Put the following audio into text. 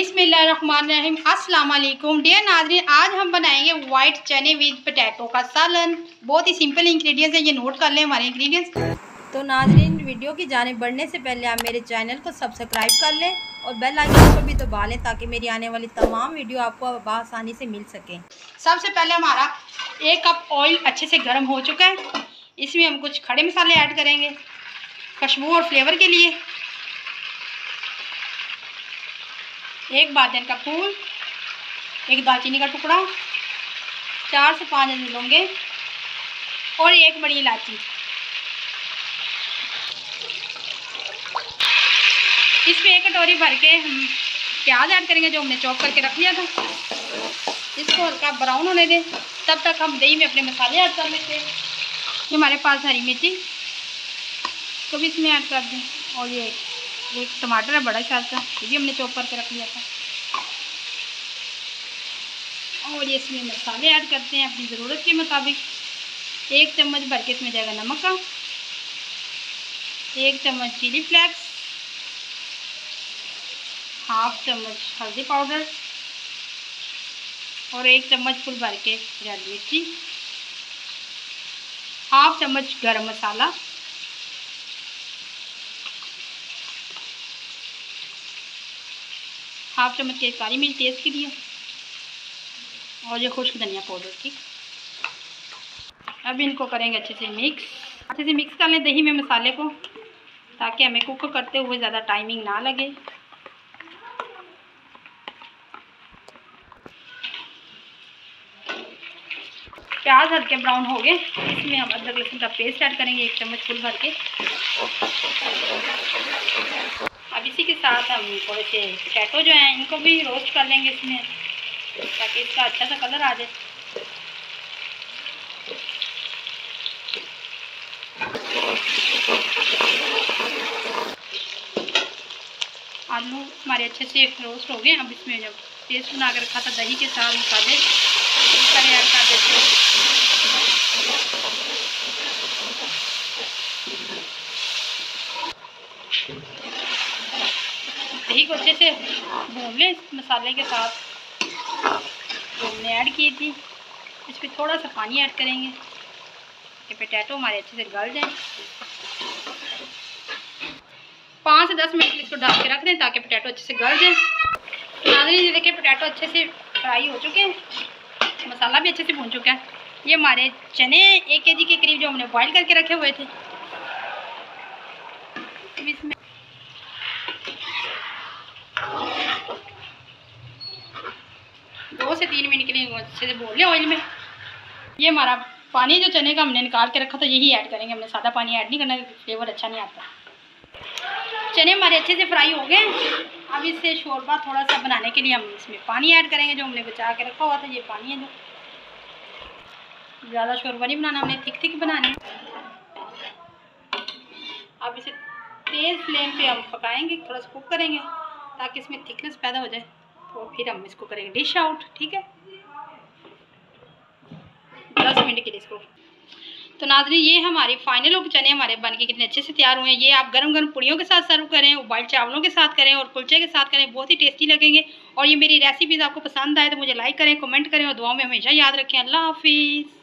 बिस्मिल्लाहिर्रहमानिर्रहीम। अस्सलाम वालेकुम डियर नाज़रीन, आज हम बनाएंगे वाइट चने विद पोटैटो का सालन। बहुत ही सिंपल इंग्रेडिएंट्स है, ये नोट कर लें हमारे इंग्रेडिएंट्स। तो नाज़रीन, वीडियो की जानिब बढ़ने से पहले आप मेरे चैनल को सब्सक्राइब कर लें और बेल आइकन को भी दबा लें ताकि मेरी आने वाली तमाम वीडियो आपको आसानी से मिल सकें। सबसे पहले हमारा 1 कप ऑयल अच्छे से गर्म हो चुका है। इसमें हम कुछ खड़े मसाले ऐड करेंगे खुशबू और फ्लेवर के लिए। 1 बादियान का फूल, 1 दालचीनी का टुकड़ा, 4 से 5 लौंगे और 1 बड़ी इलायची। इसमें 1 कटोरी भर के हम प्याज ऐड करेंगे जो हमने चॉप करके रख लिया था। इसको हल्का ब्राउन होने दें, तब तक हम दही में अपने मसाले ऐड कर लेते हैं। ये हमारे पास हरी मिर्ची तो भी इसमें ऐड कर दें, और ये 1 टमाटर है बड़ा साइज का, ये भी हमने चॉप करके रख लिया था। और ये इसमें मसाले ऐड करते हैं अपनी ज़रूरत के मुताबिक। 1 चम्मच भर के इसमें जाएगा नमक का, 1 चम्मच चिली फ्लेक्स, 1/2 चम्मच हल्दी पाउडर और 1 चम्मच फुल भर के रेड मिर्ची, 1/2 चम्मच गरम मसाला, 1/2 चम्मच के काली मिर्च टेस्ट के लिए, और ये खुश्क धनिया पाउडर। ठीक, अब इनको करेंगे अच्छे से मिक्स कर लें दही में मसाले को, ताकि हमें कुक करते हुए ज़्यादा टाइमिंग ना लगे। प्याज हल्के ब्राउन हो गए, इसमें हम अदरक लहसुन का पेस्ट ऐड करेंगे 1 चम्मच फुल भर के। अब इसी के साथ हम थोड़े से पोटैटो जो हैं इनको भी रोस्ट कर लेंगे इसमें, ताकि इसका अच्छा सा कलर आ जाए। आलू हमारे अच्छे से रोस्ट हो गए। अब इसमें जब पेस्ट बना कर रखा था दही के साथ मसाले सारे ऐड कर देते हैं। दही को अच्छे से भून लें मसाले के साथ जो हमने ऐड की थी। इसमें थोड़ा सा पानी ऐड करेंगे कि पोटैटो हमारे अच्छे से गल जाए। 5 से 10 मिनट इसको ढक के रख दें ताकि पोटैटो अच्छे से गल जाए। नाज़रीन, ये देखिए पोटैटो अच्छे से फ्राई हो चुके हैं, मसाला भी अच्छे से भून चुका है। ये हमारे चने 1 kg के करीब जो हमने बॉईल करके रखे हुए थे, इसमें 2 से 3 मिनट के लिए अच्छे से भून लें ऑयल में। ये हमारा पानी जो चने का हमने निकाल के रखा था यही ऐड करेंगे, हमने सादा पानी ऐड नहीं करना, फ्लेवर अच्छा नहीं आता। चने हमारे अच्छे से फ्राई हो गए। अब इससे शोरबा थोड़ा सा बनाने के लिए हम इसमें पानी ऐड करेंगे जो हमने बचा के रखा हुआ था। ये पानी है, जो ज़्यादा शोरबा नहीं बनाना, हमने थिक बनाने हैं। अब इसे तेज़ फ्लेम पे हम पकाएंगे, थोड़ा सा कुक करेंगे ताकि इसमें थिकनेस पैदा हो जाए, और फिर हम इसको करेंगे डिश आउट। ठीक है, 10 मिनट के लिए इसको। तो नाज़रीन, ये हमारे फाइनल लुक चने हमारे बन के कितने अच्छे से तैयार हुए हैं। ये आप गरम गरम पूड़ियों के साथ सर्व करें, उबाइल चावलों के साथ करें और कुलचे के साथ करें, बहुत ही टेस्टी लगेंगे। और ये मेरी रेसिपीज़ आपको पसंद आए तो मुझे लाइक करें, कमेंट करें और दुआओं में हमेशा याद रखें। अल्लाह हाफिज़।